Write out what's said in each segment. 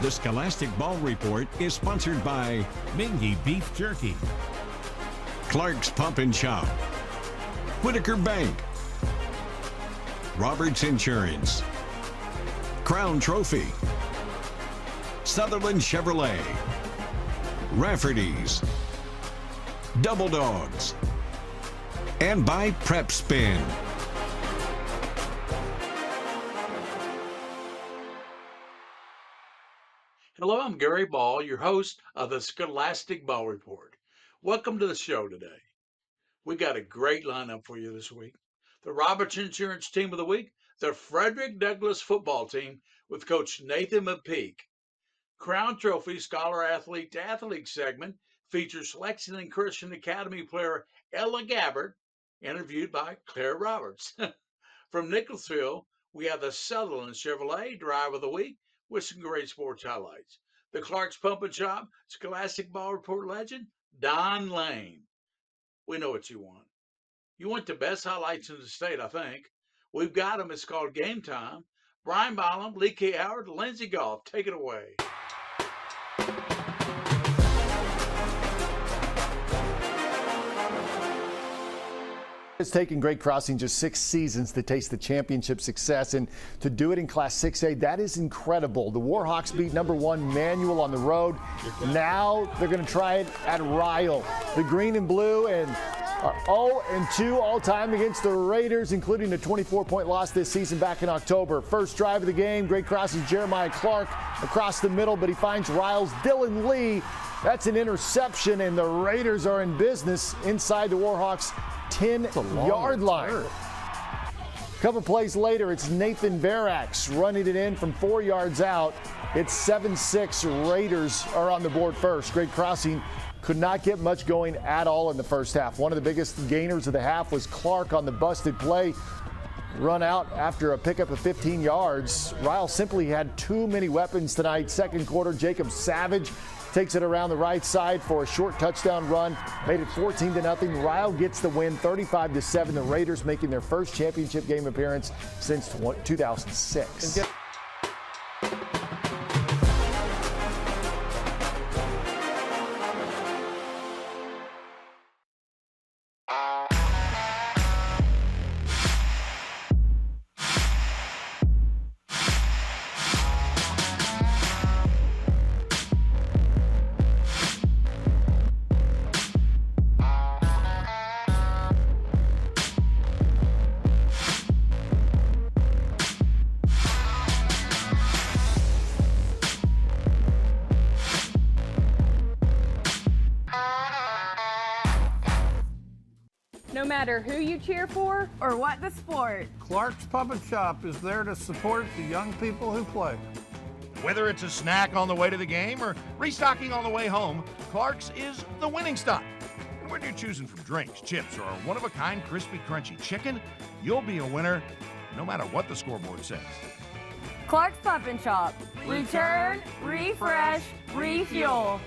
The Scholastic Ball Report is sponsored by Mingy Beef Jerky, Clark's Pump and Shop, Whitaker Bank, Roberts Insurance, Crown Trophy, Sutherland Chevrolet, Rafferty's, Double Dogs, and by Prep Spin. Hello, I'm Gary Ball, your host of the Scholastic Ball Report. Welcome to the show today. We got a great lineup for you this week. The Roberts Insurance Team of the Week, the Frederick Douglass football team with Coach Nathan McPeak. Crown Trophy Scholar Athlete to Athlete segment features Lexington Christian Academy player Ella Gabbert, interviewed by Claire Roberts. From Nicholasville, we have the Sutherland Chevrolet Drive of the Week with some great sports highlights. The Clark's Pump and Shop Scholastic Ball Report legend, Don Lane. We know what you want. You want the best highlights in the state, I think. We've got them. It's called Game Time. Brian Ballum, Lee K. Howard, Lindsey Goff. Take it away. It's taken Great Crossing just 6 seasons to taste the championship success, and to do it in Class 6A, that is incredible. The Warhawks beat #1 Manual on the road. Now they're going to try it at Ryle. The green and blue and are 0-2 all-time against the Raiders, including a 24-point loss this season back in October. First drive of the game, Great Crossing's Jeremiah Clark across the middle, but he finds Ryle's Dylan Lee. That's an interception, and the Raiders are in business inside the Warhawks' 10-yard line. A couple plays later, it's Nathan Verax running it in from 4 yards out. It's 7-6. Raiders are on the board first. Great Crossing could not get much going at all in the first half. One of the biggest gainers of the half was Clark on the busted play. Run out after a pickup of 15 yards. Ryle simply had too many weapons tonight. Second quarter, Jacob Savage takes it around the right side for a short touchdown run. Made it 14-0. Ryle gets the win, 35-7. The Raiders making their first championship game appearance since 2006. No matter who you cheer for or what the sport, Clark's Pump and Shop is there to support the young people who play. Whether it's a snack on the way to the game or restocking on the way home, Clark's is the winning stop. And whether you're choosing from drinks, chips, or a one-of-a-kind crispy, crunchy chicken, you'll be a winner no matter what the scoreboard says. Clark's Pump and Shop. Return, refresh, refuel.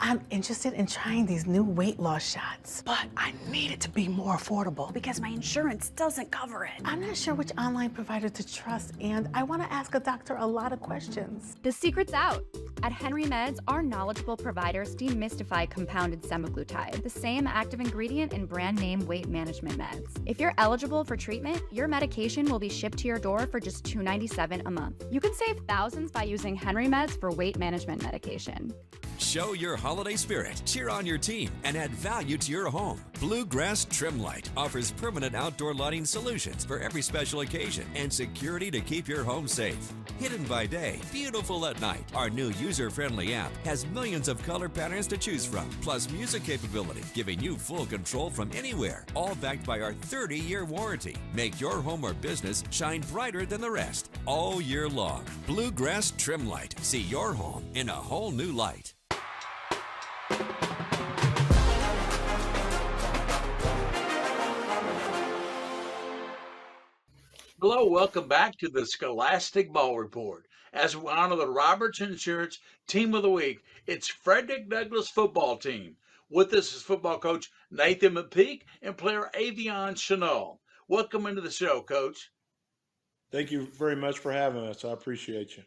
I'm interested in trying these new weight loss shots, but I need it to be more affordable because my insurance doesn't cover it. I'm not sure which online provider to trust, and I want to ask a doctor a lot of questions. The secret's out. At Henry Meds, our knowledgeable providers demystify compounded semaglutide, the same active ingredient in brand name weight management meds. If you're eligible for treatment, your medication will be shipped to your door for just $297 a month. You can save thousands by using Henry Meds for weight management medication. Show your holiday spirit, cheer on your team, and add value to your home. Bluegrass Trim Light offers permanent outdoor lighting solutions for every special occasion and security to keep your home safe. Hidden by day, beautiful at night, our new user-friendly app has millions of color patterns to choose from, plus music capability, giving you full control from anywhere, all backed by our 30-year warranty. Make your home or business shine brighter than the rest all year long. Bluegrass Trim Light. See your home in a whole new light. Hello, welcome back to the Scholastic Ball Report. As we honor the Roberts Insurance Team of the Week, it's Frederick Douglass football team. With us is football coach Nathan McPeak and player Avion Chanel. Welcome into the show, Coach. Thank you very much for having us. I appreciate you.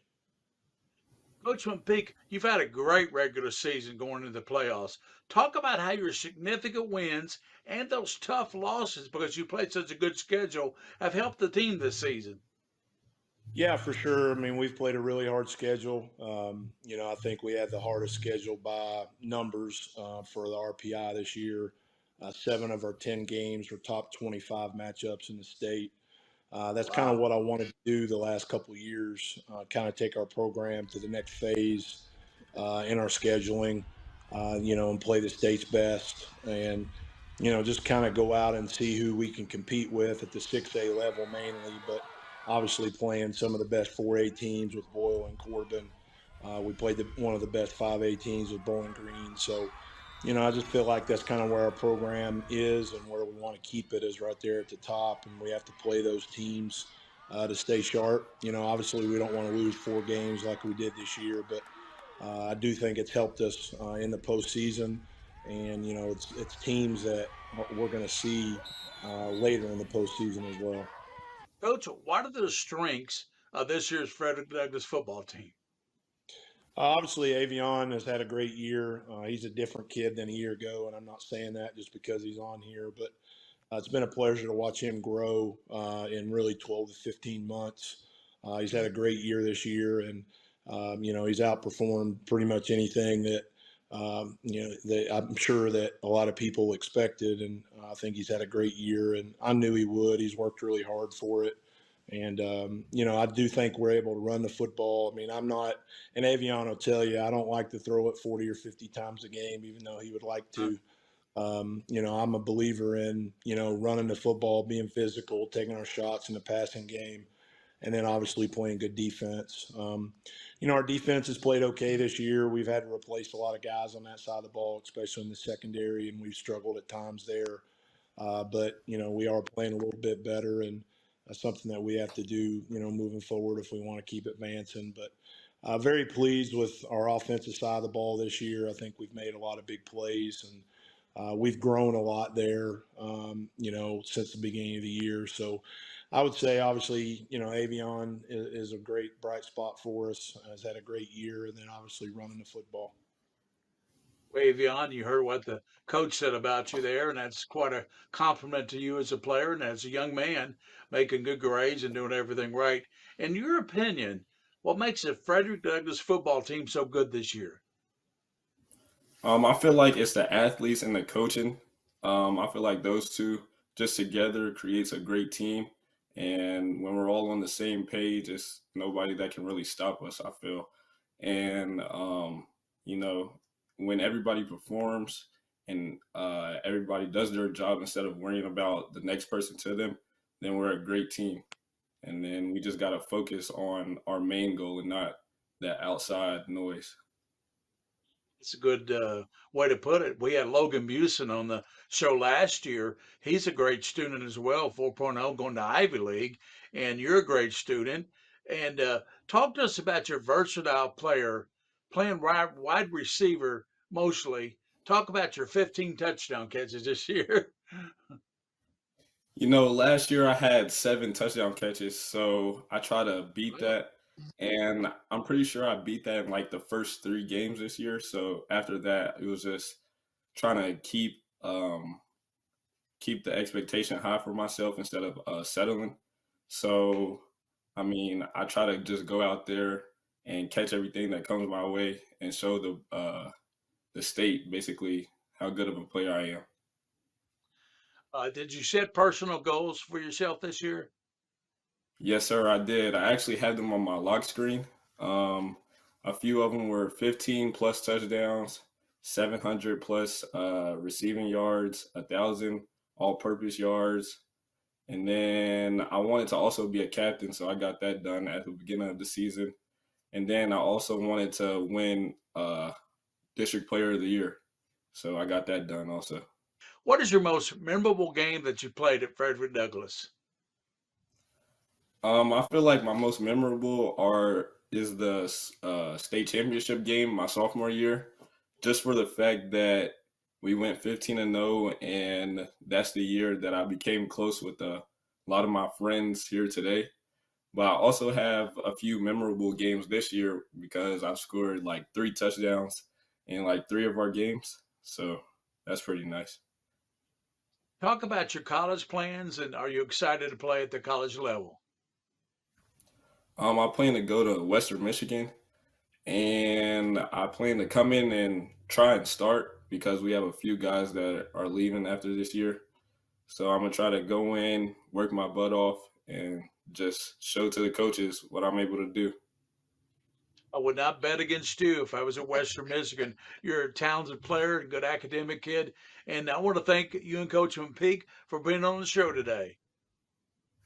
Coach McPeak, you've had a great regular season going into the playoffs. Talk about how your significant wins and those tough losses, because you played such a good schedule, have helped the team this season. Yeah, for sure. I mean, we've played a really hard schedule. I think we had the hardest schedule by numbers for the RPI this year. 7 of our 10 games were top 25 matchups in the state. That's kind of what I wanted to do the last couple of years, kind of take our program to the next phase in our scheduling, and play the state's best and, just kind of go out and see who we can compete with at the 6A level mainly, but obviously playing some of the best 4A teams with Boyle and Corbin. We played one of the best 5A teams with Bowling Green. So, I just feel like that's kind of where our program is and where we want to keep it is right there at the top. And we have to play those teams to stay sharp. Obviously we don't want to lose 4 games like we did this year, but I do think it's helped us in the postseason. And, it's teams that we're going to see later in the postseason as well. Coach, what are the strengths of this year's Frederick Douglass football team? Obviously, Avion has had a great year. He's a different kid than a year ago, and I'm not saying that just because he's on here, but it's been a pleasure to watch him grow in really 12 to 15 months. He's had a great year this year, and he's outperformed pretty much anything that that I'm sure that a lot of people expected, and I think he's had a great year, and I knew he would. He's worked really hard for it. And, I do think we're able to run the football. I mean, I'm not, and Avion will tell you, I don't like to throw it 40 or 50 times a game, even though he would like to. I'm a believer in, running the football, being physical, taking our shots in the passing game, and then obviously playing good defense. Our defense has played okay this year. We've had to replace a lot of guys on that side of the ball, especially in the secondary, and we've struggled at times there. But we are playing a little bit better, and that's something that we have to do, moving forward if we want to keep advancing. But very pleased with our offensive side of the ball this year. I think we've made a lot of big plays, and we've grown a lot there, since the beginning of the year. So I would say, obviously, Avion is a great bright spot for us, has had a great year, and then obviously running the football. Avion, you heard what the coach said about you there, and that's quite a compliment to you as a player and as a young man, making good grades and doing everything right. In your opinion, what makes the Frederick Douglass football team so good this year? I feel like it's the athletes and the coaching. I feel like those two just together creates a great team. And when we're all on the same page, it's nobody that can really stop us, I feel. And, when everybody performs and everybody does their job instead of worrying about the next person to them, then we're a great team. And then we just got to focus on our main goal and not that outside noise. It's a good way to put it. We had Logan Busen on the show last year. He's a great student as well, 4.0, going to Ivy League, and you're a great student. And talk to us about your versatile player, playing wide receiver mostly. Talk about your 15 touchdown catches this year. Last year I had 7 touchdown catches, so I try to beat that. And I'm pretty sure I beat that in like the first 3 games this year. So after that, it was just trying to keep the expectation high for myself instead of settling. So, I mean, I try to just go out there and catch everything that comes my way and show the state basically how good of a player I am. Did you set personal goals for yourself this year? Yes, sir, I did. I actually had them on my lock screen. A few of them were 15 plus touchdowns, 700 plus receiving yards, 1,000 all-purpose yards. And then I wanted to also be a captain, so I got that done at the beginning of the season. And then I also wanted to win District Player of the Year, so I got that done also. What is your most memorable game that you played at Frederick Douglass? I feel like my most memorable is the state championship game my sophomore year, just for the fact that we went 15-0, and that's the year that I became close with a lot of my friends here today. But I also have a few memorable games this year because I've scored like 3 touchdowns in like 3 of our games. So that's pretty nice. Talk about your college plans, and are you excited to play at the college level? I plan to go to Western Michigan, and I plan to come in and try and start because we have a few guys that are leaving after this year. So I'm gonna try to go in, work my butt off, and just show to the coaches what I'm able to do. I would not bet against you if I was at Western Michigan. You're a talented player, a good academic kid, and I want to thank you and Coach McPeak for being on the show today.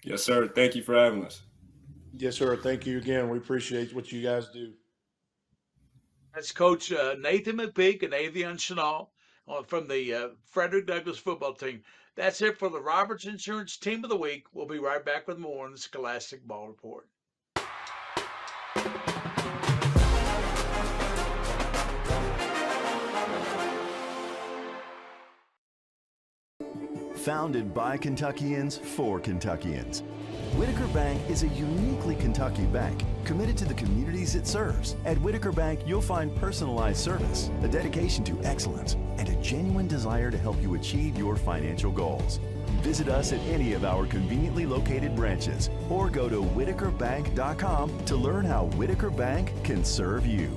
Yes, sir. Thank you for having us. Yes, sir. Thank you again. We appreciate what you guys do. That's Coach Nathan McPeak and Avion Chanel from the Frederick Douglass football team. That's it for the Roberts Insurance Team of the Week. We'll be right back with more on the Scholastic Ball Report. Founded by Kentuckians for Kentuckians, Whitaker Bank is a uniquely Kentucky bank committed to the communities it serves. At Whitaker Bank, you'll find personalized service, a dedication to excellence, and a genuine desire to help you achieve your financial goals. Visit us at any of our conveniently located branches or go to whitakerbank.com to learn how Whitaker Bank can serve you.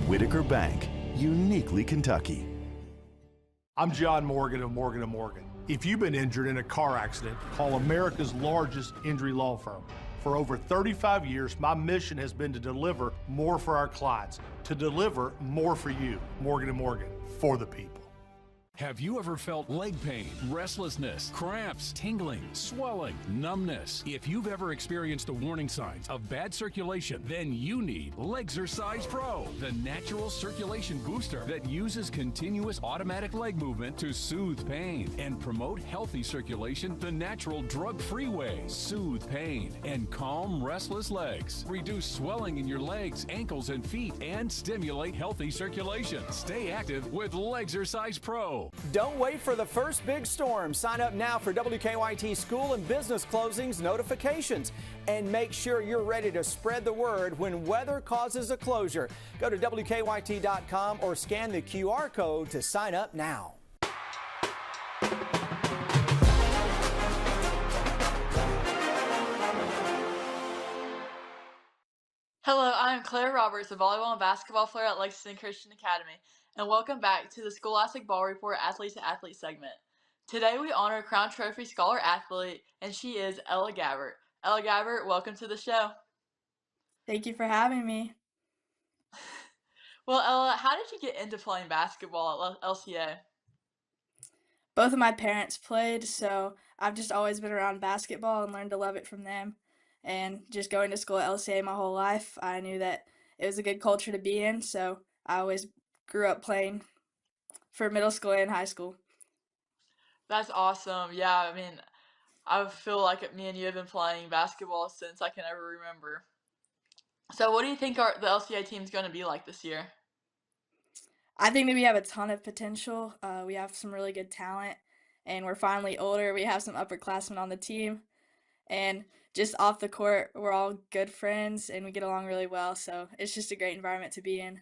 Whitaker Bank, uniquely Kentucky. I'm John Morgan of Morgan & Morgan. If you've been injured in a car accident, call America's largest injury law firm. For over 35 years, my mission has been to deliver more for our clients, to deliver more for you. Morgan & Morgan, for the people. Have you ever felt leg pain, restlessness, cramps, tingling, swelling, numbness? If you've ever experienced the warning signs of bad circulation, then you need Legzercise Pro, the natural circulation booster that uses continuous automatic leg movement to soothe pain and promote healthy circulation the natural drug-free way. Soothe pain and calm restless legs. Reduce swelling in your legs, ankles, and feet and stimulate healthy circulation. Stay active with Legzercise Pro. Don't wait for the first big storm. Sign up now for WKYT school and business closings notifications. And make sure you're ready to spread the word when weather causes a closure. Go to WKYT.com or scan the QR code to sign up now. Hello, I'm Claire Roberts, a volleyball and basketball player at Lexington Christian Academy, and welcome back to the Scholastic Ball Report Athlete to Athlete segment. Today we honor Crown Trophy Scholar Athlete, and she is Ella Gabbert. Ella Gabbert, welcome to the show. Thank you for having me. Well, Ella, how did you get into playing basketball at LCA? Both of my parents played, so I've just always been around basketball and learned to love it from them. And just going to school at LCA my whole life, I knew that it was a good culture to be in, so I always grew up playing for middle school and high school. That's awesome. Yeah, I mean, I feel like me and you have been playing basketball since I can ever remember. So what do you think the LCA team is going to be like this year? I think that we have a ton of potential. We have some really good talent, and we're finally older. We have some upperclassmen on the team, and just off the court, we're all good friends, and we get along really well, so it's just a great environment to be in.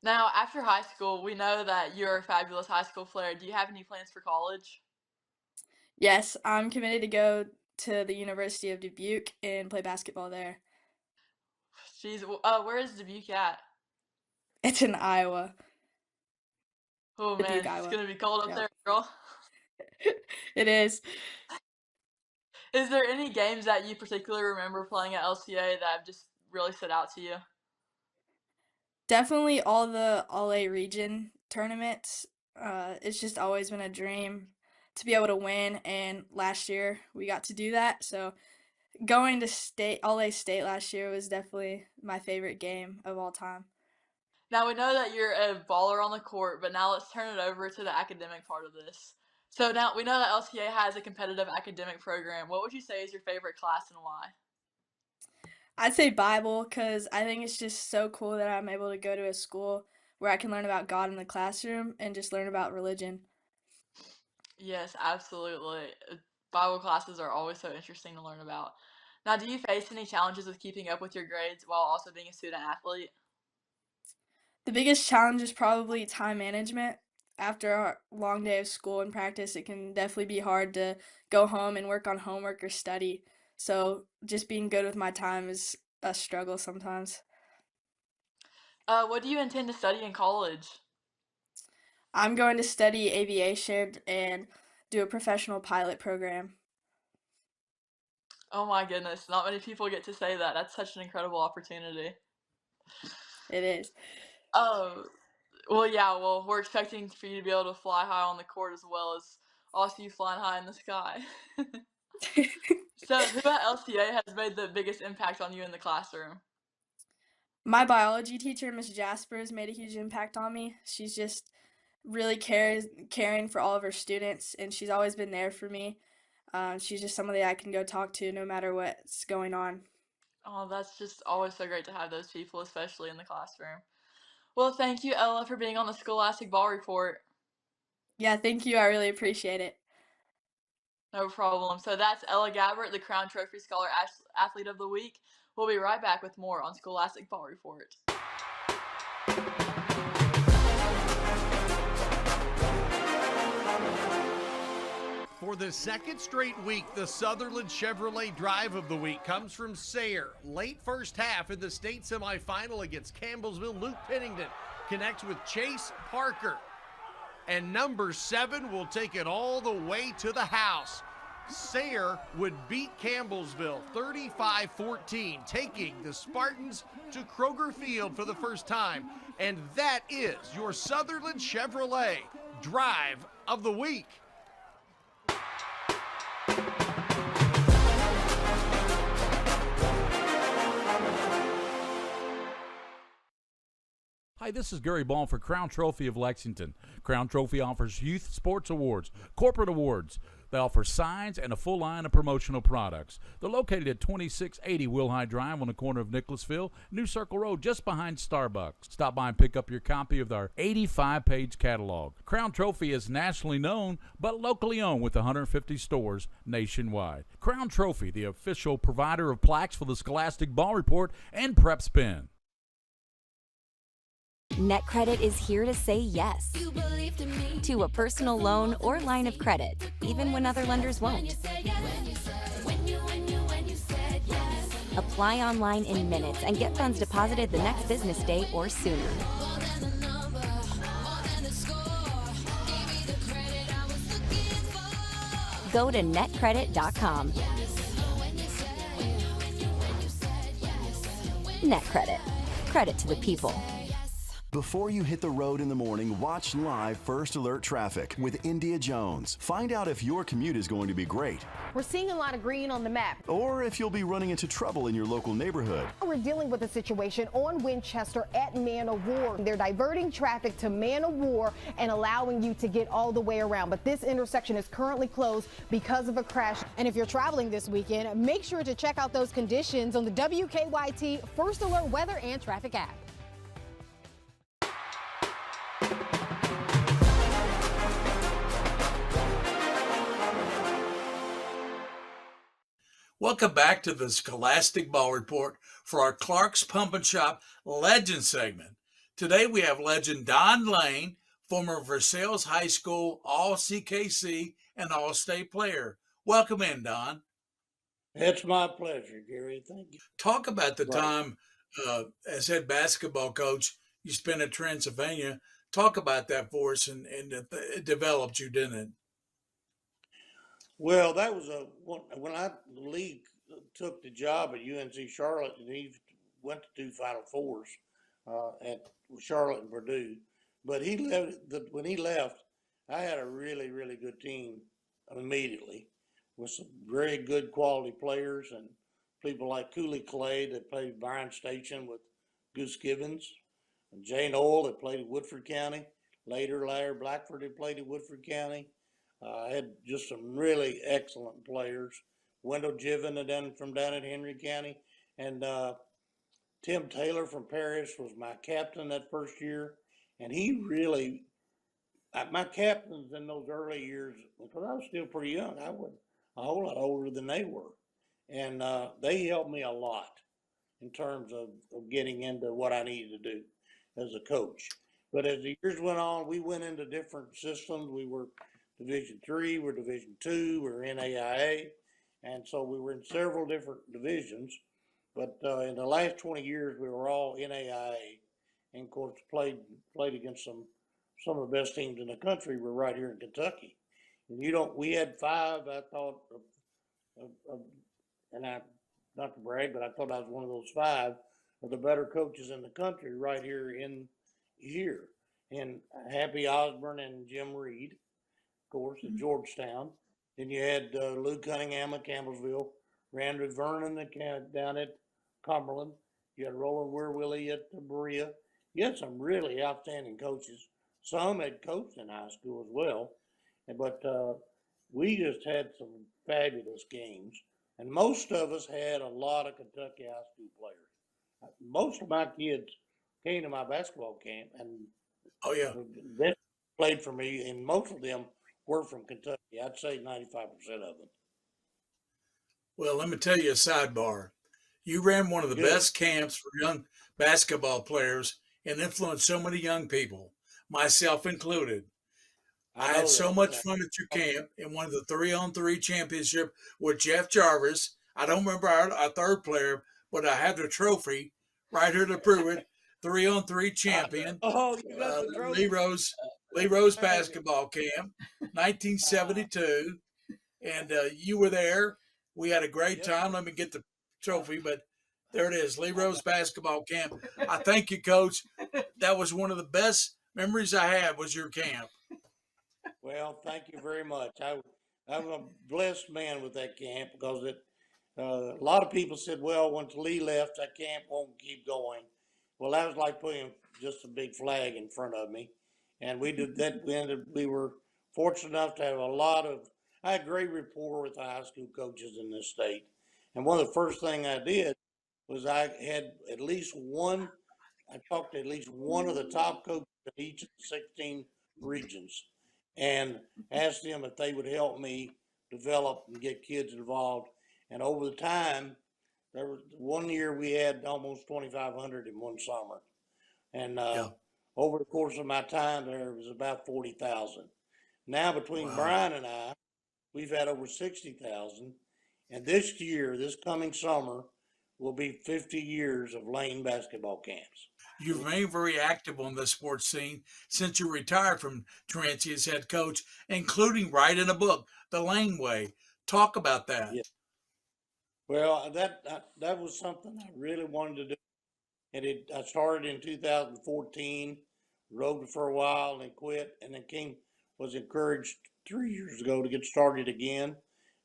Now, after high school, we know that you're a fabulous high school player. Do you have any plans for college? Yes, I'm committed to go to the University of Dubuque and play basketball there. Jeez, where is Dubuque at? It's in Iowa. Oh Dubuque, man, Iowa. It's gonna be cold up there, girl. It is. Is there any games that you particularly remember playing at LCA that have just really stood out to you? Definitely all the All-A region tournaments. It's just always been a dream to be able to win, and last year we got to do that. So going to All-A state last year was definitely my favorite game of all time. Now we know that you're a baller on the court, but now let's turn it over to the academic part of this. So now we know that LCA has a competitive academic program. What would you say is your favorite class and why? I'd say Bible, because I think it's just so cool that I'm able to go to a school where I can learn about God in the classroom and just learn about religion. Yes, absolutely. Bible classes are always so interesting to learn about. Now, do you face any challenges with keeping up with your grades while also being a student athlete? The biggest challenge is probably time management. After a long day of school and practice, it can definitely be hard to go home and work on homework or study. So just being good with my time is a struggle sometimes. What do you intend to study in college? I'm going to study aviation and do a professional pilot program. Oh my goodness, not many people get to say that. That's such an incredible opportunity. It is. Oh, well, yeah, well, we're expecting for you to be able to fly high on the court as well as also you flying high in the sky. So, who at LCA has made the biggest impact on you in the classroom? My biology teacher, Miss Jaspers, made a huge impact on me. She's just really caring for all of her students, and she's always been there for me. She's just somebody I can go talk to no matter what's going on. Oh, that's just always so great to have those people, especially in the classroom. Well, thank you, Ella, for being on the Scholastic Ball Report. Yeah, thank you. I really appreciate it. No problem. So that's Ella Gabbert, the Crown Trophy Scholar Athlete of the Week. We'll be right back with more on Scholastic Ball Report. For the second straight week, the Sutherland Chevrolet Drive of the Week comes from Sayre. Late first half in the state semifinal against Campbellsville, Luke Pennington connects with Chase Parker. And number 7 will take it all the way to the house. Sayre would beat Campbellsville 35-14, taking the Spartans to Kroger Field for the first time. And that is your Sutherland Chevrolet Drive of the Week. Hi, this is Gary Ball for Crown Trophy of Lexington. Crown Trophy offers youth sports awards, corporate awards. They offer signs and a full line of promotional products. They're located at 2680 Wilhite Drive on the corner of Nicholasville, New Circle Road, just behind Starbucks. Stop by and pick up your copy of our 85-page catalog. Crown Trophy is nationally known, but locally owned with 150 stores nationwide. Crown Trophy, the official provider of plaques for the Scholastic Ball Report and Prep Spin. NetCredit is here to say yes to a personal loan or line of credit, even when other lenders won't. Apply online in minutes and get funds deposited the next business day or sooner. Go to netcredit.com. NetCredit. Credit to the people. Before you hit the road in the morning, watch live First Alert Traffic with India Jones. Find out if your commute is going to be great, We're seeing a lot of green on the map. or if you'll be running into trouble in your local neighborhood. We're dealing with a situation on Winchester at Man o' War. They're diverting traffic to Man o' War and allowing you to get all the way around. But this intersection is currently closed because of a crash. And if you're traveling this weekend, make sure to check out those conditions on the WKYT First Alert Weather and Traffic app. Welcome back to the Scholastic Ball Report for our Clark's Pump and Shop Legend segment. Today we have legend Don Lane, former Versailles High School All-CKC and All-State player. Welcome in, Don. It's my pleasure, Gary. Thank you. Talk about the time as head basketball coach you spent at Transylvania. Talk about that for us, and it developed you, didn't it? Well, that was when Lee took the job at UNC Charlotte, and he went to do Final Fours at Charlotte and Purdue. But he left. When he left, I had a really, really good team immediately with some very good quality players and people like Cooley Clay that played Byron Station with Goose Gibbons, and Jane Ohl that played at Woodford County. Later, Larry Blackford that played at Woodford County. I had just some really excellent players. Wendell Jiven from down at Henry County. And Tim Taylor from Paris was my captain that first year. And he really, my captains in those early years, because I was still pretty young, a whole lot older than they were. And they helped me a lot in terms of getting into what I needed to do as a coach. But as the years went on, we went into different systems. We were Division III, we're Division II, we're NAIA. And so we were in several different divisions. But in the last 20 years, we were all NAIA. And of course, played against some of the best teams in the country. We're right here in Kentucky. And we had 5, I thought, and I, not to brag, but I thought I was one of those 5 of the better coaches in the country right here here. And Happy Osborne and Jim Reed, of course, at Georgetown. Then you had Lou Cunningham at Campbellsville, Randy Vernon down at Cumberland. You had Roland Weir-Willie at Berea. You had some really outstanding coaches. Some had coached in high school as well. But we just had some fabulous games. And most of us had a lot of Kentucky high school players. Most of my kids came to my basketball camp, and they played for me, and most of them were from Kentucky. I'd say 95% of them. Well, let me tell you a sidebar. You ran one of the best camps for young basketball players and influenced so many young people, myself included. I had so much fun at your camp and won the 3-on-3 championship with Jeff Jarvis. I don't remember our third player, but I have the trophy right here to prove it. 3-on-3 champion. You got the trophy. Lee Rose basketball camp, 1972. And you were there. We had a great time. Let me get the trophy, but there it is, Lee Rose basketball camp. I thank you, Coach. That was one of the best memories I had was your camp. Well, thank you very much. I'm a blessed man with that camp because a lot of people said, well, once Lee left, that camp won't keep going. Well, that was like putting just a big flag in front of me. And we did that. We were fortunate enough to have I had great rapport with the high school coaches in this state. And one of the first things I did was I talked to at least one of the top coaches in each of the 16 regions and asked them if they would help me develop and get kids involved. And over the time, there was one year we had almost 2,500 in one summer. And over the course of my time there, it was about 40,000. Now between Brian and I, we've had over 60,000. And this coming summer, will be 50 years of Lane basketball camps. You've remained very active on the sports scene since you retired from Transy as head coach, including writing a book, The Lane Way. Talk about that. Yeah. Well, that was something I really wanted to do. And I started in 2014, wrote it for a while, and then quit, and then was encouraged 3 years ago to get started again.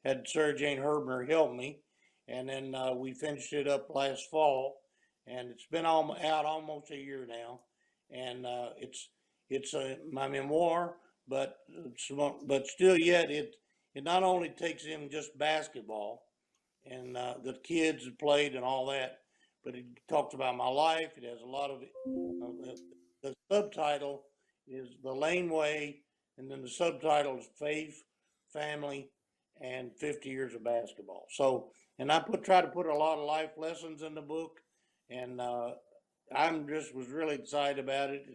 Had Sarah Jane Herbner help me, and then we finished it up last fall, and it's been out almost a year now. And it's my memoir, but still yet it not only takes in just basketball and the kids that played and all that, but it talks about my life. It has a lot of the subtitle is The Lane Way, and then the subtitle is Faith, Family, and 50 Years of Basketball. So, and I try to put a lot of life lessons in the book, and was really excited about it.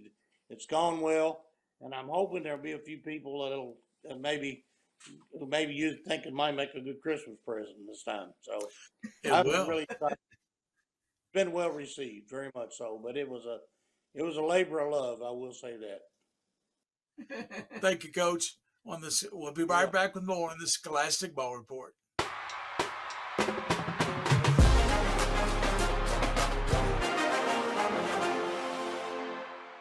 It's gone well, and I'm hoping there'll be a few people that'll maybe you think it might make a good Christmas present this time. So I was really excited. It's been well received, very much so, but it was a labor of love, I will say that. Thank you, Coach. On this, we'll be right back with more on the Scholastic Ball Report.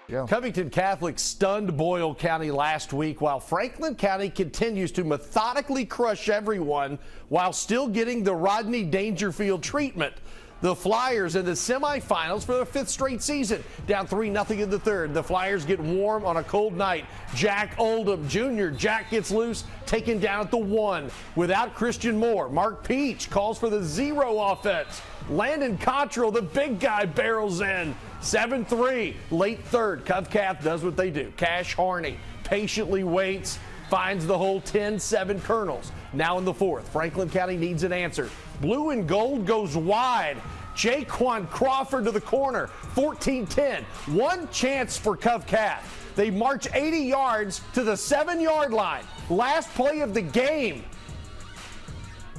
Yeah. Covington Catholic stunned Boyle County last week, while Franklin County continues to methodically crush everyone while still getting the Rodney Dangerfield treatment. The Flyers in the semifinals for the 5th straight season, down 3-0 in the third. The Flyers get warm on a cold night. Jack Oldham Jr. Jack gets loose, taken down at the 1. Without Christian Moore, Mark Peach calls for the 0 offense. Landon Cottrell, the big guy, barrels in. 7-3, late third. Cov Cath does what they do. Cash Harney patiently waits. finds the hole 10-7 Colonels. Now in the fourth, Franklin County needs an answer. Blue and gold goes wide. Jaquan Crawford to the corner, 14-10. One chance for Cov Cat. They march 80 yards to the 7-yard line. Last play of the game.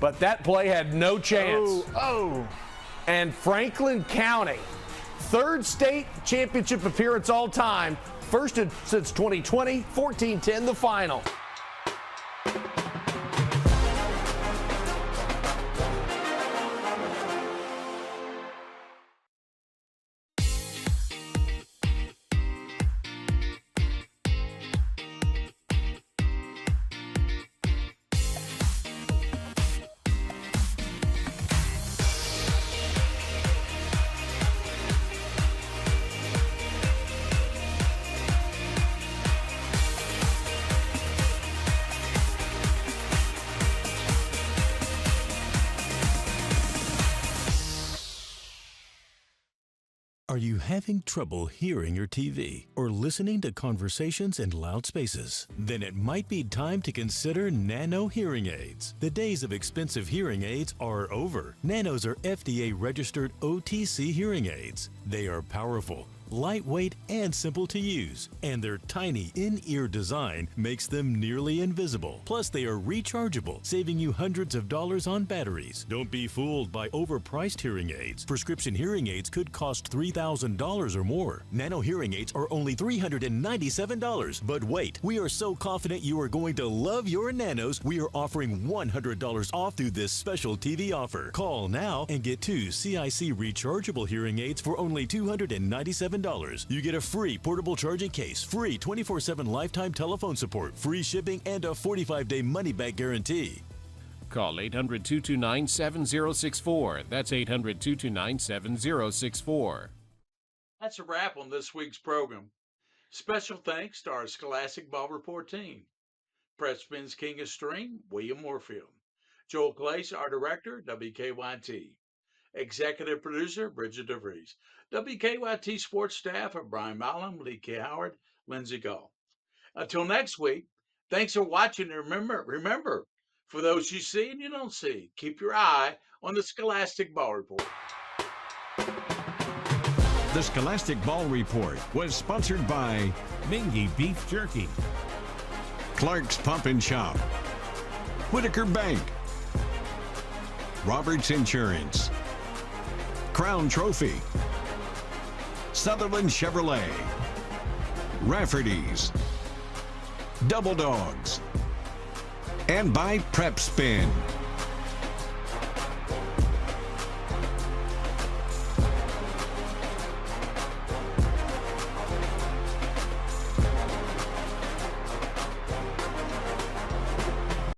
But that play had no chance. And Franklin County, third state championship appearance all time, first since 2020, 14-10 the final. Are you having trouble hearing your TV or listening to conversations in loud spaces? Then it might be time to consider Nano hearing aids. The days of expensive hearing aids are over. Nanos are FDA-registered OTC hearing aids. They are powerful, lightweight, and simple to use, and their tiny in-ear design makes them nearly invisible. Plus, they are rechargeable, saving you hundreds of dollars on batteries. Don't be fooled by overpriced hearing aids. Prescription hearing aids could cost $3,000 or more. Nano hearing aids are only $397. But wait, we are so confident you are going to love your Nanos, we are offering $100 off through this special TV offer. Call now and get 2 CIC rechargeable hearing aids for only $297. You get a free portable charging case, free 24/7 lifetime telephone support, free shipping, and a 45-day money-back guarantee. Call 800-229-7064. That's 800-229-7064. That's a wrap on this week's program. Special thanks to our Scholastic Ball Report team. Press Spins King of String, William Moorfield. Joel Clace, our director, WKYT. Executive producer, Bridget DeVries. WKYT sports staff are Brian Malum, Lee K. Howard, Lindsey Gall. Until next week, thanks for watching. And remember, for those you see and you don't see, keep your eye on the Scholastic Ball Report. The Scholastic Ball Report was sponsored by Mingy Beef Jerky, Clark's Pump and Shop, Whitaker Bank, Roberts Insurance, Crown Trophy, Sutherland Chevrolet, Rafferty's, Double Dogs, and by Prep Spin.